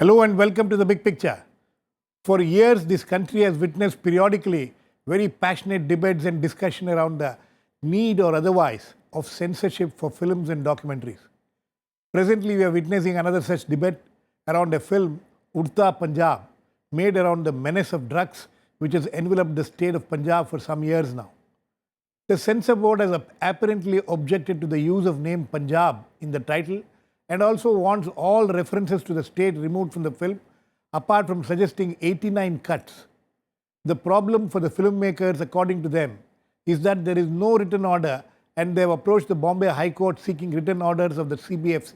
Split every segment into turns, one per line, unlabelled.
Hello and welcome to The Big Picture. For years, this country has witnessed periodically very passionate debates and discussion around the need or otherwise of censorship for films and documentaries. Presently, we are witnessing another such debate around a film, Udta Punjab, made around the menace of drugs which has enveloped the state of Punjab for some years now. The censor board has apparently objected to the use of name Punjab in the title and also wants all references to the state removed from the film, apart from suggesting 89 cuts. The problem for the filmmakers, according to them, is that there is no written order and they have approached the Bombay High Court seeking written orders of the CBFC.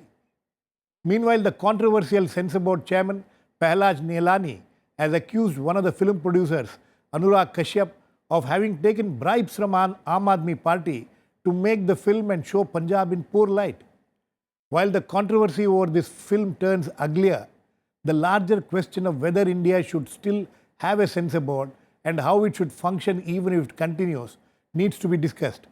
Meanwhile, the controversial censor board chairman, Pahlaj Neelani, has accused one of the film producers, Anurag Kashyap, of having taken bribes from Aam Aadmi Party to make the film and show Punjab in poor light. While the controversy over this film turns uglier, the larger question of whether India should still have a censor board and how it should function even if it continues needs to be discussed.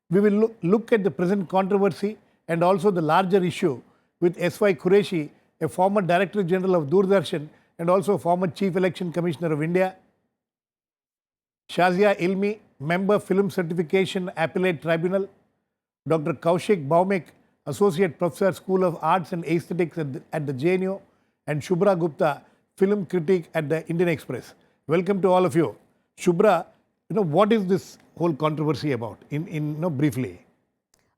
We will look at the present controversy and also the larger issue with S.Y. Qureshi, a former Director General of Doordarshan and also former Chief Election Commissioner of India, Shazia Ilmi, Member Film Certification Appellate Tribunal, Dr. Kaushik Bhaumik, Associate Professor, School of Arts and Aesthetics at the JNU, and Shubhra Gupta, Film Critic at the Indian Express. Welcome to all of you. Shubhra, what is this whole controversy about in briefly?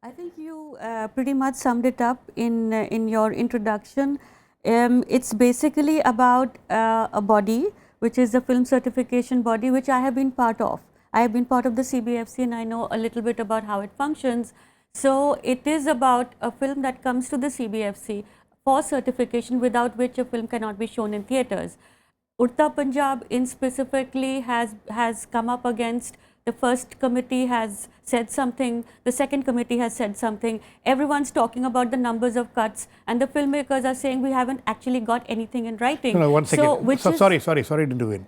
I think you pretty much summed it up in your introduction. It's basically about a body, which is the film certification body, which I have been part of. I have been part of the CBFC and I know a little bit about how it functions. So it is about a film that comes to the CBFC for certification, without which a film cannot be shown in theatres. Udta Punjab in specifically has come up against. The first committee has said something, the second committee has said something, everyone's talking about the numbers of cuts and the filmmakers are saying we haven't actually got anything in writing.
No, 1 second. Sorry to intervene.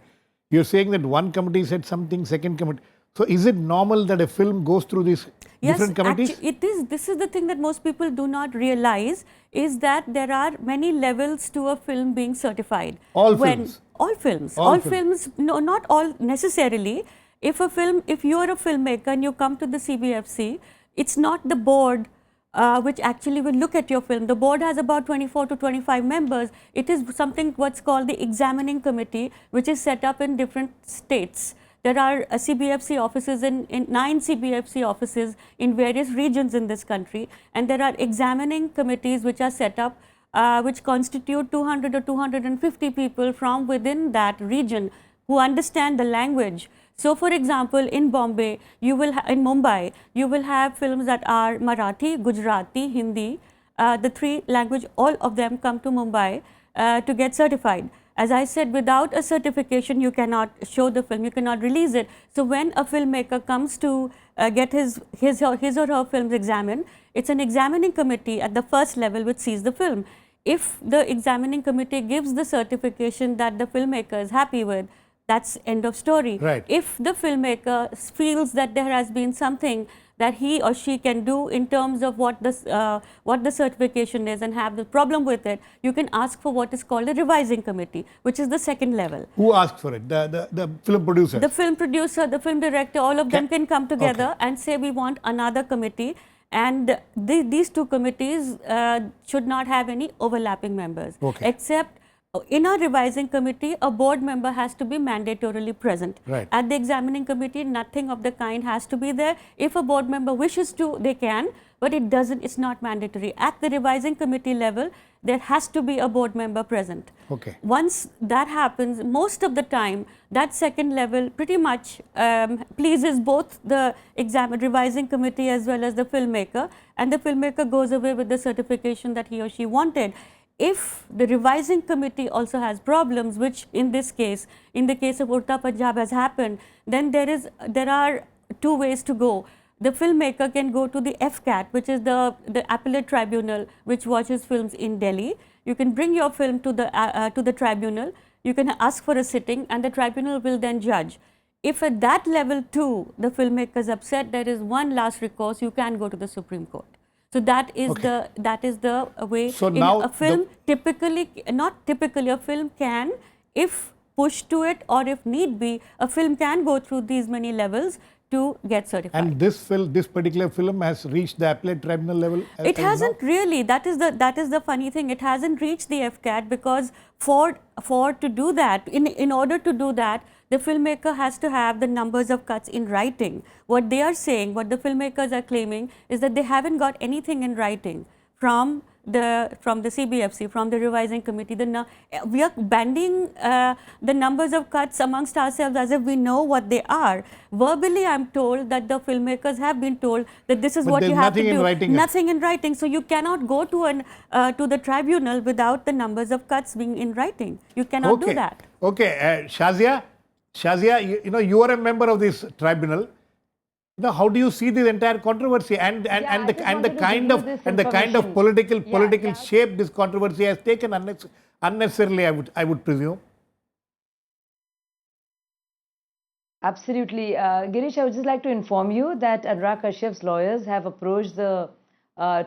You're saying that one committee said something, second committee. So is it normal that a film goes through these different committees?
Yes, it is. This is the thing that most people do not realize, is that there are many levels to a film being certified.
All films?
All films, no, not all necessarily. If you are a filmmaker and you come to the CBFC, it's not the board which actually will look at your film. The board has about 24 to 25 members. It is something what's called the examining committee, which is set up in different states. There are CBFC offices in 9 CBFC offices in various regions in this country, and there are examining committees which are set up which constitute 200 or 250 people from within that region who understand the language. So, for example, in Bombay, in Mumbai, you will have films that are Marathi, Gujarati, Hindi, the 3 language, all of them come to Mumbai to get certified. As I said, without a certification, you cannot show the film, you cannot release it. So, when a filmmaker comes to get his or her films examined, it's an examining committee at the first level which sees the film. If the examining committee gives the certification that the filmmaker is happy with, that's end of story.
Right.
If the filmmaker feels that there has been something that he or she can do in terms of what the certification is and have the problem with it, you can ask for what is called a revising committee, which is the second level.
Who asked for it? The film producer?
The film producer, the film director, all of them can come together and say we want another committee, and these 2 committees should not have any overlapping members. Except in a revising committee, a board member has to be mandatorily present.
Right.
At the examining committee, nothing of the kind has to be there. If a board member wishes to, they can, but it's not mandatory. At the revising committee level, there has to be a board member present.
Okay.
Once that happens, most of the time, that second level pretty much pleases both the revising committee as well as the filmmaker, and the filmmaker goes away with the certification that he or she wanted. If the revising committee also has problems, which in this case, in the case of Udta Punjab has happened, then there are 2 ways to go. The filmmaker can go to the FCAT, which is the appellate tribunal which watches films in Delhi. You can bring your film to the tribunal, you can ask for a sitting, and the tribunal will then judge. If at that level too, the filmmaker is upset, there is one last recourse, you can go to the Supreme Court. So that is
Okay.
the way.
So
in
now
a film typically, not typically, a film can, if pushed to it or if need be, a film can go through these many levels to get certified.
and this particular film has reached the appellate tribunal level
It
as now?
hasn't really. That is the funny thing. It hasn't reached the FCAT because for to do that, in order to do that, the filmmaker has to have the numbers of cuts in writing. What they are saying, what the filmmakers are claiming, is that they haven't got anything in writing from the CBFC, from the revising committee. We are banding the numbers of cuts amongst ourselves as if we know what they are. Verbally, I'm told that the filmmakers have been told that this is
But
what
there's
you have to
nothing in
do.
writing.
Nothing in writing. So you cannot go to the tribunal without the numbers of cuts being in writing. You cannot do that.
Okay, Shazia, you are a member of this tribunal. Now, how do you see this entire controversy and the kind of political shape this controversy has taken unnecessarily? I would presume.
Absolutely. Girish, I would just like to inform you that Anurag Kashyap's lawyers have approached the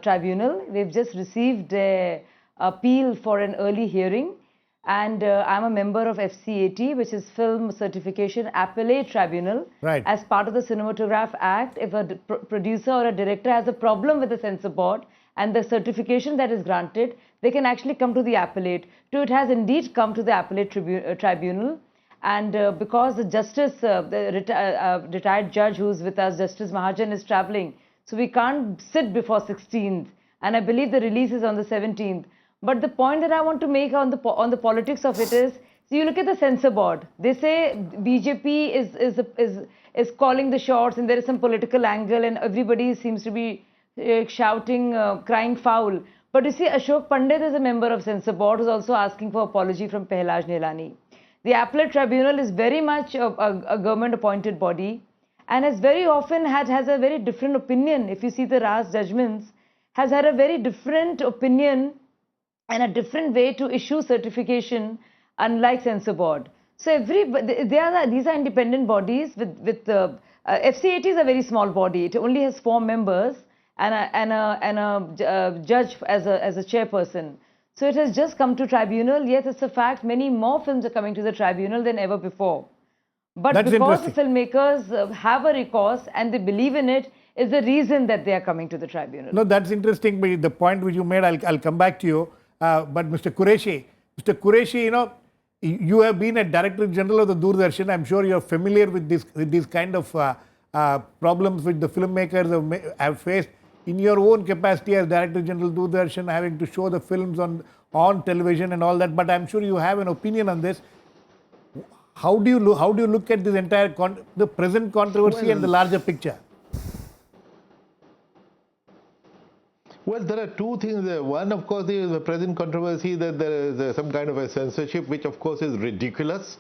tribunal. We've just received an appeal for an early hearing. And I'm a member of FCAT, which is Film Certification Appellate Tribunal.
Right.
As part of the Cinematograph Act, if a producer or a director has a problem with the censor board and the certification that is granted, they can actually come to the appellate. So it has indeed come to the appellate tribunal. And because the justice, the retired judge who's with us, Justice Mahajan, is traveling, so we can't sit before 16th. And I believe the release is on the 17th. But the point that I want to make on the politics of it is, so you look at the censor board. They say BJP is calling the shots, and there is some political angle, and everybody seems to be shouting, crying foul. But you see, Ashok Pandit is a member of censor board who's also asking for apology from Pehlaj Nilani. The appellate tribunal is very much a government-appointed body, and has very often has a very different opinion. If you see the Raj judgments, has had a very different opinion and a different way to issue certification, unlike censor board. So these are independent bodies with FCAT is a very small body. It only has 4 members and a judge as a chairperson. So it has just come to tribunal. Yes, it's a fact. Many more films are coming to the tribunal than ever before. But
That's
because the
interesting.
filmmakers have a recourse and they believe in it, is the reason that they are coming to the tribunal.
No, that's interesting. But the point which you made, I'll come back to you. But Mr. Qureshi, you have been a Director General of the Doordarshan. I'm sure you're familiar with these kind of problems which the filmmakers have faced in your own capacity as Director General Doordarshan, having to show the films on television and all that. But I'm sure you have an opinion on this. How do you look at this entire the present controversy and the larger picture?
Well, there are two things. One, of course, is the present controversy that there is some kind of a censorship, which of course is ridiculous.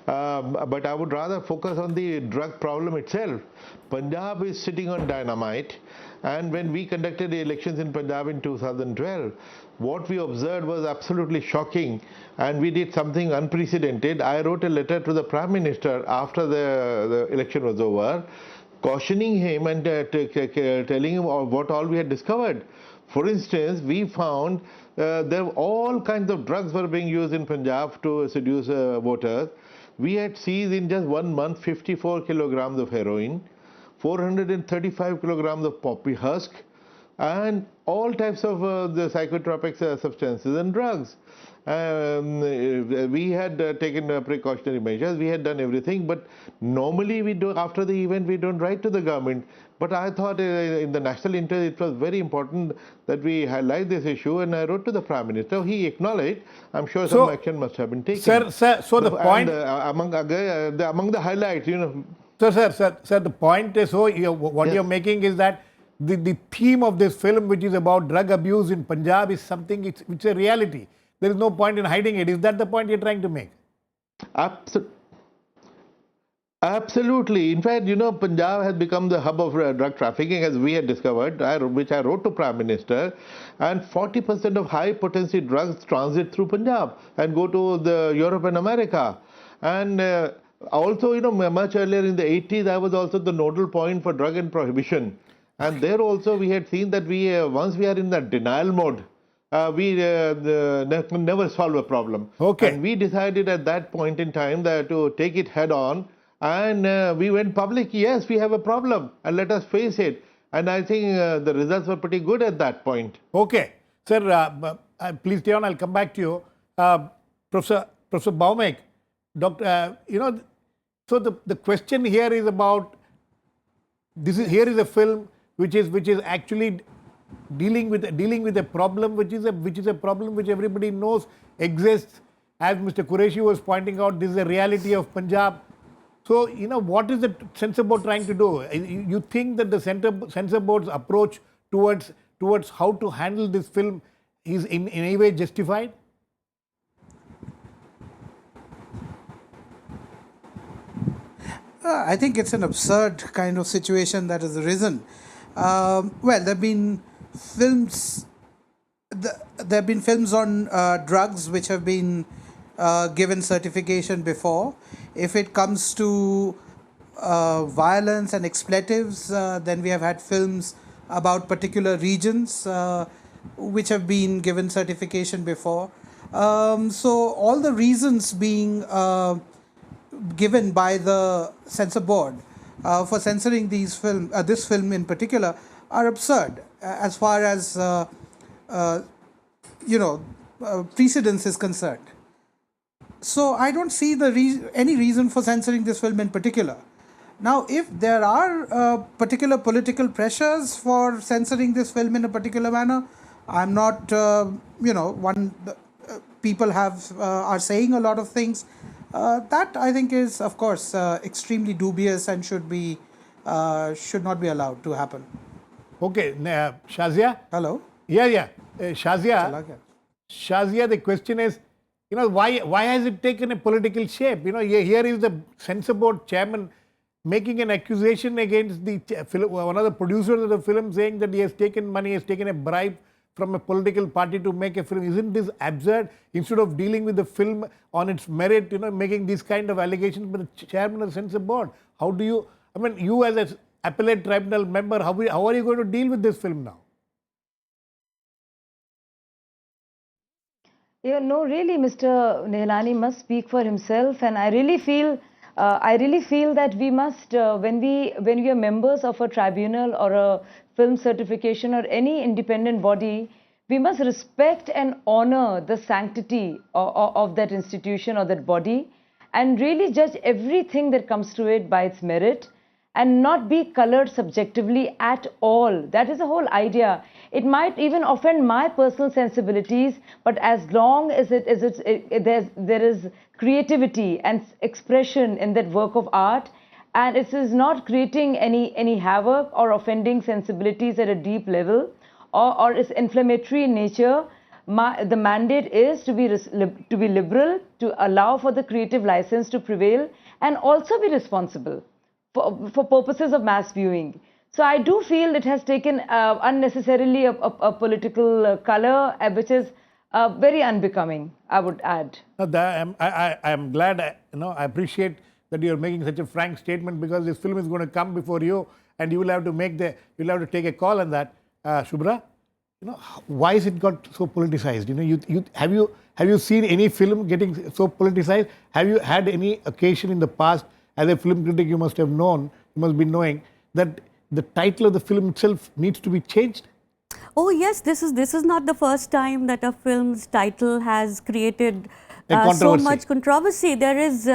But I would rather focus on the drug problem itself. Punjab is sitting on dynamite, and when we conducted the elections in Punjab in 2012, what we observed was absolutely shocking, and we did something unprecedented. I wrote a letter to the Prime Minister after the election was over, cautioning him and telling him what all we had discovered. For instance, we found there were all kinds of drugs were being used in Punjab to seduce voters. We had seized in just 1 month 54 kilograms of heroin, 435 kilograms of poppy husk, and all types of the psychotropic substances and drugs. We had taken precautionary measures. We had done everything, but normally we do. After the event, we don't write to the government. But I thought in the national interest, it was very important that we highlight this issue, and I wrote to the Prime Minister. He acknowledged. I'm sure some action must have been taken.
Sir. So the point
among the highlights,
Sir, the point is what
Yes.
you're making is that the theme of this film, which is about drug abuse in Punjab, is something it's a reality. There is no point in hiding it. Is that the point you're trying to make?
Absolutely. In fact, Punjab has become the hub of drug trafficking, as we had discovered, which I wrote to Prime Minister. And 40% of high potency drugs transit through Punjab and go to the Europe and America. And also, much earlier in the 80s, I was also the nodal point for drug and prohibition. And there also we had seen that we once we are in the denial mode, we never solve a problem.
Okay.
And we decided at that point in time that to take it head on, and we went public. Yes, we have a problem, and let us face it. And I think the results were pretty good at that point.
Okay. Sir, please stay on. I'll come back to you. Professor Baumek, Doctor, so the question here is about, here is a film which is actually dealing with a problem which is a problem which everybody knows exists. As Mr. Qureshi was pointing out, this is a reality of Punjab. So, what is the censor board trying to do? You think that the censor board's approach towards how to handle this film is in any way justified?
I think it's an absurd kind of situation that has arisen. Well, there have been films. There have been films on drugs which have been given certification before. If it comes to violence and expletives, then we have had films about particular regions which have been given certification before. So all the reasons being given by the censor board for censoring this film in particular, are absurd as far as precedence is concerned. So I don't see any reason for censoring this film in particular. Now, if there are particular political pressures for censoring this film in a particular manner, I'm not, people are saying a lot of things. That I think is, of course, extremely dubious and should not be allowed to happen.
Okay, Shazia?
Hello?
Yeah. Shazia, the question is, why has it taken a political shape? Here is the censor board chairman making an accusation against one of the producers of the film, saying that he has taken money, has taken a bribe from a political party to make a film. Isn't this absurd? Instead of dealing with the film on its merit, making these kind of allegations by the chairman of the censor board. How do you, you as an appellate tribunal member, how are you going to deal with this film now?
Yeah, no, really, Mr. Nihalani must speak for himself, and I really feel that we must, when we are members of a tribunal or a film certification or any independent body, we must respect and honor the sanctity of that institution or that body, and really judge everything that comes to it by its merit, and not be colored subjectively at all. That is the whole idea. It might even offend my personal sensibilities, but as long as there is creativity and expression in that work of art, and it is not creating any havoc or offending sensibilities at a deep level, or is inflammatory in nature, the mandate is to be liberal, to allow for the creative license to prevail, and also be responsible for purposes of mass viewing. So I do feel it has taken unnecessarily a political color, which is very unbecoming, I would add.
I am glad, I appreciate that you are making such a frank statement, because this film is going to come before you, and you will have to take a call on that. Shubhra, why is it got so politicized? Have you seen any film getting so politicized? Have you had any occasion in the past, as a film critic, you must have known, you must be knowing that the title of the film itself needs to be changed?
Oh yes, this is not the first time that a film's title has created so much controversy. There is,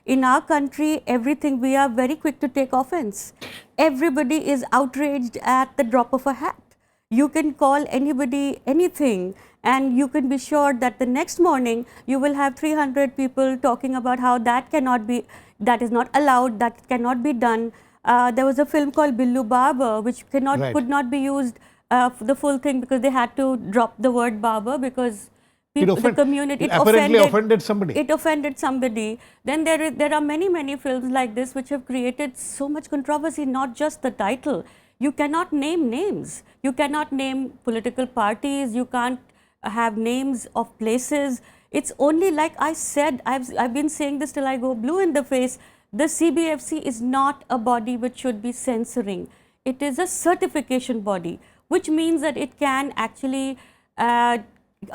in our country, everything, we are very quick to take offense. Everybody is outraged at the drop of a hat. You can call anybody anything, and you can be sure that the next morning you will have 300 people talking about how that is not allowed, that cannot be done. There was a film called Billu Barber, which could not be used the full thing, because they had to drop the word barber, because the community, it
offended somebody.
It offended somebody. Then there are many films like this which have created so much controversy, not just the title. You cannot name names. You cannot name political parties. You can't have names of places. It's only, like I said, I've been saying this till I go blue in the face, the CBFC is not a body which should be censoring. it is a certification body, which means that it can actually, a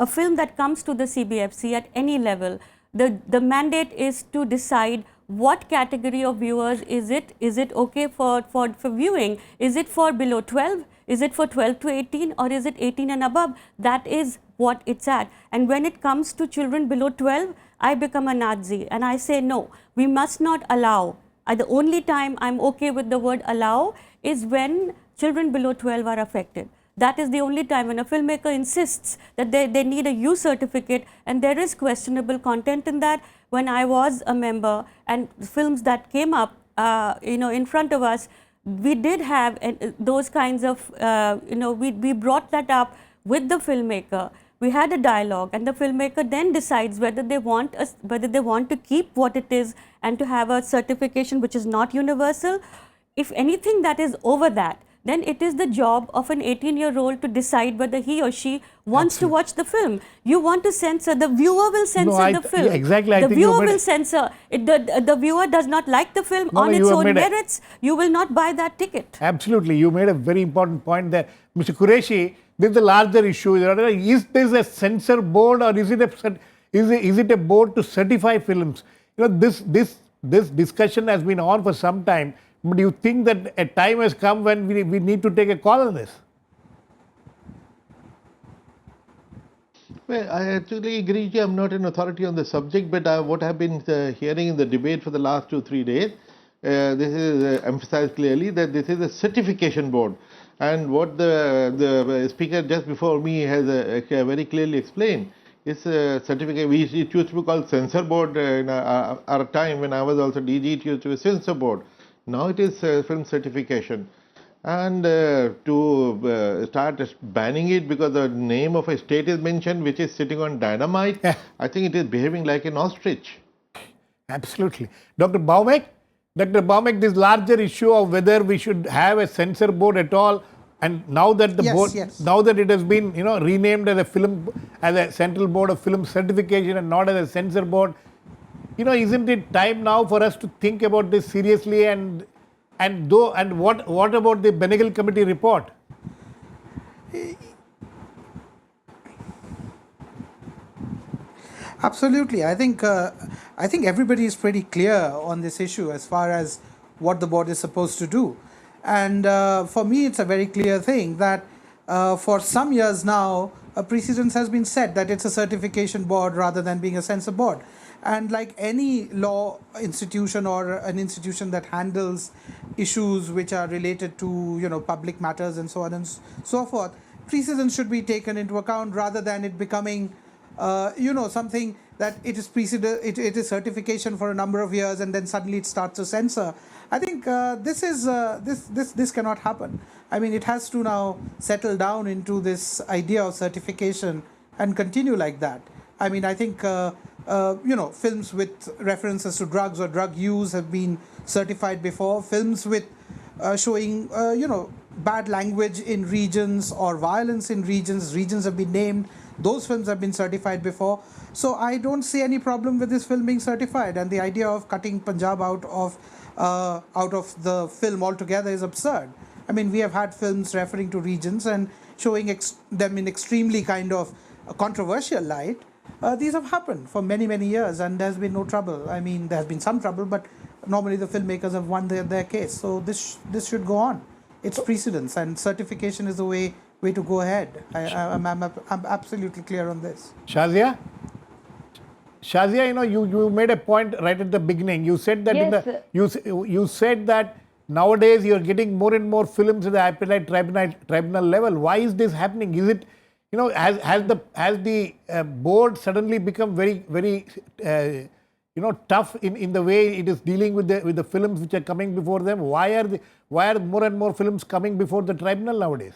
film that comes to the CBFC at any level, the mandate is to decide what category of viewers is it okay for viewing? Is it for below 12? Is it for 12 to 18, or is it 18 and above? That is what it's at. And when it comes to children below 12, I become a Nazi and I say no, we must not allow. The only time I'm okay with the word allow is when children below 12 are affected. That is the only time when a filmmaker insists that they need a U certificate, and there is questionable content in that. When I was a member and films that came up, in front of us, we did have those kinds of, we brought that up with the filmmaker. We had a dialogue, and the filmmaker then decides whether they want to keep what it is and to have a certification which is not universal. If anything that is over that, then it is the job of an 18-year-old to decide whether he or she wants to watch the film. You want to censor, the viewer will censor the film.
Yeah, exactly. I
The
think you
viewer
made
will censor. The viewer does not like the film
No,
on
you
its
have
own
made a-
merits. You will not buy that ticket.
Absolutely. You made a very important point there. Mr. Qureshi, this is the larger issue. Is this a censor board, or is it a board to certify films? This discussion has been on for some time, but do you think that a time has come when we need to take a call on this?
Well, I actually agree. I'm not an authority on the subject, but what I've been hearing in the debate for the last 2-3 days, this is emphasized clearly that this is a certification board. And what the speaker just before me has very clearly explained is certificate. It used to be called censor board in our time when I was also DG. It used to be censor board. Now it is film certification. And to start banning it because the name of a state is mentioned, which is sitting on dynamite, I think it is behaving like an ostrich.
Absolutely. Dr. Baumek, this larger issue of whether we should have a censor board at all, and now that the board, now that it has been renamed as a Central Board of Film Certification and not as a censor board, isn't it time now for us to think about this seriously? And what about the Benegal Committee report?
Absolutely. I think everybody is pretty clear on this issue as far as what the board is supposed to do. And for me, it's a very clear thing that for some years now, a precedence has been set that it's a certification board rather than being a censor board. And like any law institution or an institution that handles issues which are related to public matters and so on and so forth, precedence should be taken into account rather than it becoming something that it is certification for a number of years and then suddenly it starts to censor. I think this cannot happen. I mean, it has to now settle down into this idea of certification and continue like that. I mean, I think films with references to drugs or drug use have been certified before. Films with showing bad language in regions or violence in regions have been named. Those films have been certified before. So I don't see any problem with this film being certified, and the idea of cutting Punjab out of the film altogether is absurd. I mean, we have had films referring to regions and showing them in extremely kind of a controversial light. These have happened for many, many years, and there's been no trouble. I mean, there has been some trouble, but normally the filmmakers have won their case. So this should go on. It's precedence, and certification is the way to go ahead. I'm absolutely clear on this.
Shazia, you made a point right at the beginning. You said that you said that nowadays you are getting more and more films at the appellate tribunal level. Why is this happening? Is it has the board suddenly become very, very tough in the way it is dealing with the films which are coming before them? Why are more and more films coming before the tribunal nowadays?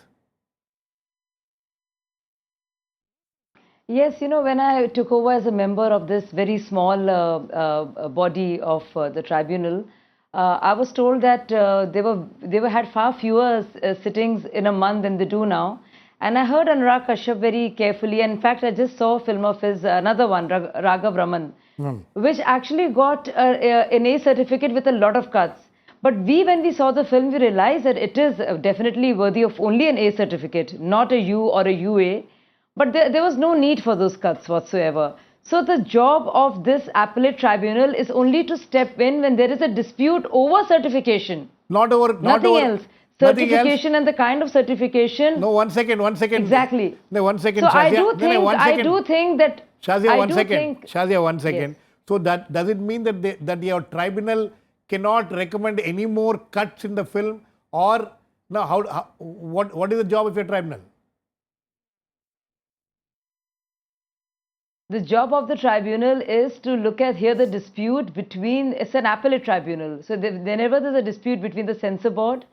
Yes, when I took over as a member of this very small body of the tribunal, I was told that they had far fewer sittings in a month than they do now. And I heard Anurag Kashyap very carefully. And in fact, I just saw a film of his, another one, Raghav Raman, which actually got an A certificate with a lot of cuts. But when we saw the film, we realized that it is definitely worthy of only an A certificate, not a U or a UA. But there was no need for those cuts whatsoever. So the job of this appellate tribunal is only to step in when there is a dispute over certification.
Not over.
Nothing else.
Nothing
Certification and the kind of certification.
No, 1 second.
Exactly.
No, 1 second.
So
Shazia.
I do think that.
Shazia,
I
1
do
second.
think-
Shazia, 1 second.
Yes.
So that does it mean that that your tribunal cannot recommend any more cuts in the film, or no? What is the job of your tribunal?
The job of the tribunal is to hear the dispute between, it's an appellate tribunal. So whenever there's a dispute between the censor board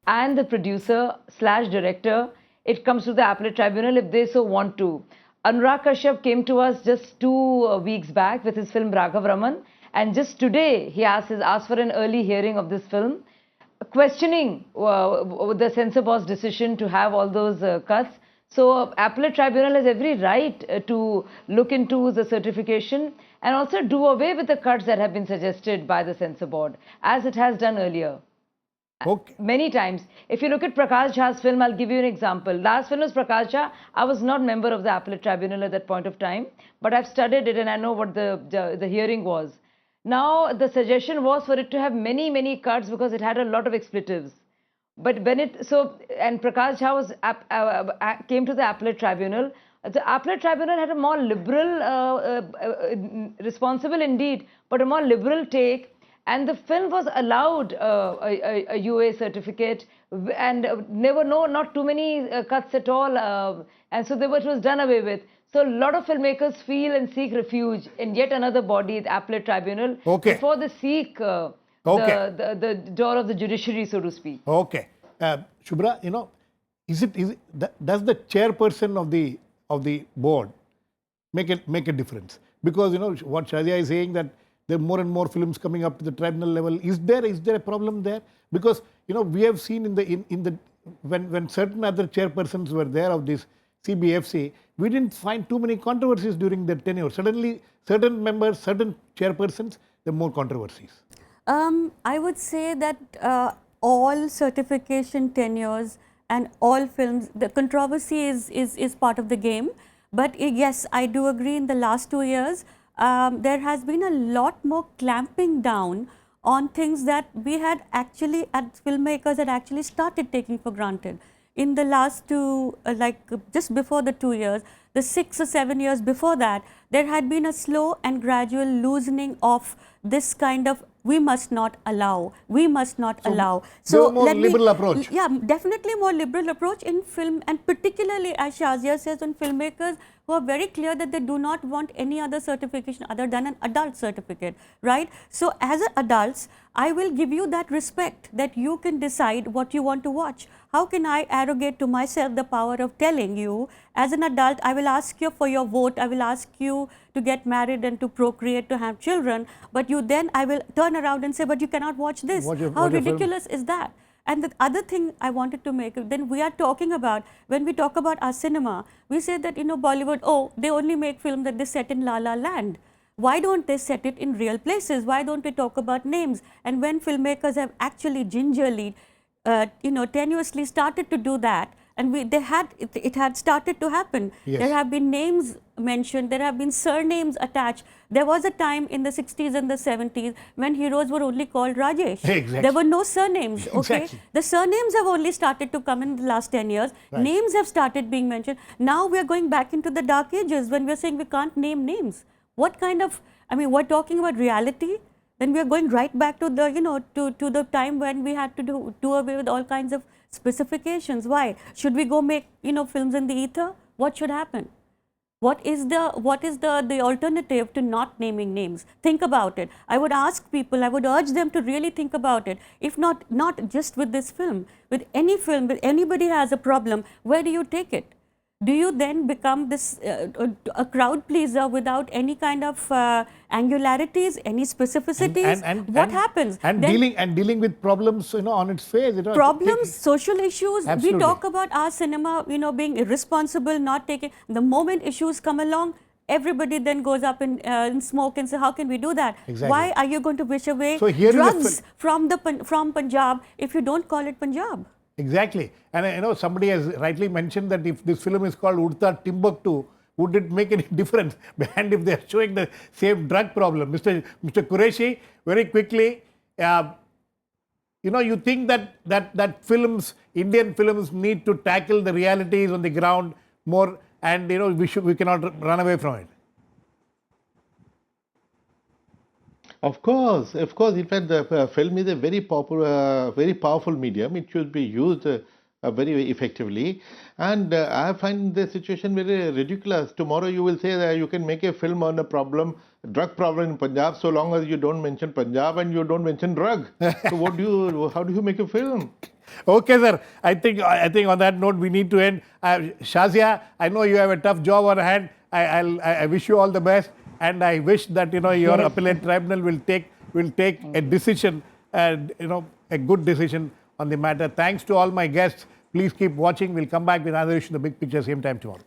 and the producer/director, it comes to the appellate tribunal if they so want to. Anurag Kashyap came to us just 2 weeks back with his film Raghav Raman, and just today he asked for an early hearing of this film, questioning the censor board's decision to have all those cuts. So appellate tribunal has every right to look into the certification and also do away with the cuts that have been suggested by the censor board, as it has done earlier.
Okay.
Many times. If you look at Prakash Jha's film, I'll give you an example. Last film was Prakash Jha. I was not member of the appellate tribunal at that point of time, but I've studied it and I know what the hearing was. Now, the suggestion was for it to have many cuts because it had a lot of expletives. But when and Prakash Jha came to the appellate tribunal. The appellate tribunal had a more liberal, responsible indeed, but a more liberal take. And the film was allowed a UA certificate, and not too many cuts at all. And so it was done away with. So a lot of filmmakers feel and seek refuge in yet another body, the appellate tribunal,
Okay.
before they seek the door of the judiciary, so to speak.
Okay. Shubhra, does the chairperson of the board make a difference? Because what Shazia is saying, that there are more and more films coming up to the tribunal level. Is there a problem there? Because we have seen when certain other chairpersons were there of this CBFC, we didn't find too many controversies during their tenure. Suddenly, certain members, certain chairpersons, there are more controversies.
I would say that all certification tenures and all films, the controversy is part of the game. But yes, I do agree, in the last 2 years, there has been a lot more clamping down on things that we had actually, filmmakers had actually started taking for granted. In the last just before the 2 years, the 6 or 7 years before that, there had been a slow and gradual loosening of this kind of we must not allow.
So more liberal approach.
Yeah, definitely more liberal approach in film, and particularly, as Shazia says, on filmmakers who are very clear that they do not want any other certification other than an adult certificate, right? So as adults, I will give you that respect that you can decide what you want to watch. How can I arrogate to myself the power of telling you, as an adult, I will ask you for your vote, I will ask you to get married and to procreate, to have children, but I will turn around and say, but you cannot watch this. How ridiculous is that? And the other thing I wanted to make, then we are talking about, when we talk about our cinema, we say that, Bollywood, they only make film that they set in La La Land. Why don't they set it in real places? Why don't we talk about names? And when filmmakers have actually gingerly, tenuously started to do that, and it had started to happen.
Yes.
There have been names mentioned, there have been surnames attached. There was a time in the 60s and the 70s when heroes were only called Rajesh.
Exactly.
There were no surnames, okay?
Exactly.
The surnames have only started to come in the last 10 years.
Right.
Names have started being mentioned. Now we are going back into the dark ages when we are saying we can't name names. What kind of, we're talking about reality, then we are going right back to the, to the time when we had to do away with all kinds of specifications. Why? Should we go make, films in the ether? What should happen? What is the alternative to not naming names? Think about it. I would ask people, I would urge them to really think about it. If not just with this film, with any film, with anybody has a problem, where do you take it? Do you then become this a crowd pleaser without any kind of angularities, any specificities? What happens?
And dealing with problems, on its face.
Problems, social issues.
Absolutely.
We talk about our cinema, being irresponsible, not taking. The moment issues come along, everybody then goes up in smoke and say, how can we do that?
Exactly.
Why are you going to wish away
So here is a
drugs from Punjab if you don't call it Punjab?
Exactly. And somebody has rightly mentioned that if this film is called Udta Timbuktu, would it make any difference? And if they are showing the same drug problem? Mr. Qureshi, very quickly, you think that films, Indian films, need to tackle the realities on the ground more, and we cannot run away from it.
Of course. In fact, the film is a very popular, very powerful medium. It should be used very effectively. And I find the situation very ridiculous. Tomorrow you will say that you can make a film on a drug problem in Punjab, so long as you don't mention Punjab and you don't mention drug. So how do you make a film?
Okay, sir. I think on that note we need to end. Shazia, I know you have a tough job on hand. I wish you all the best, and I wish that your appellate tribunal will take a decision, and a good decision on the matter. Thanks to all my guests. Please keep watching. We'll come back with another issue in the big picture same time tomorrow.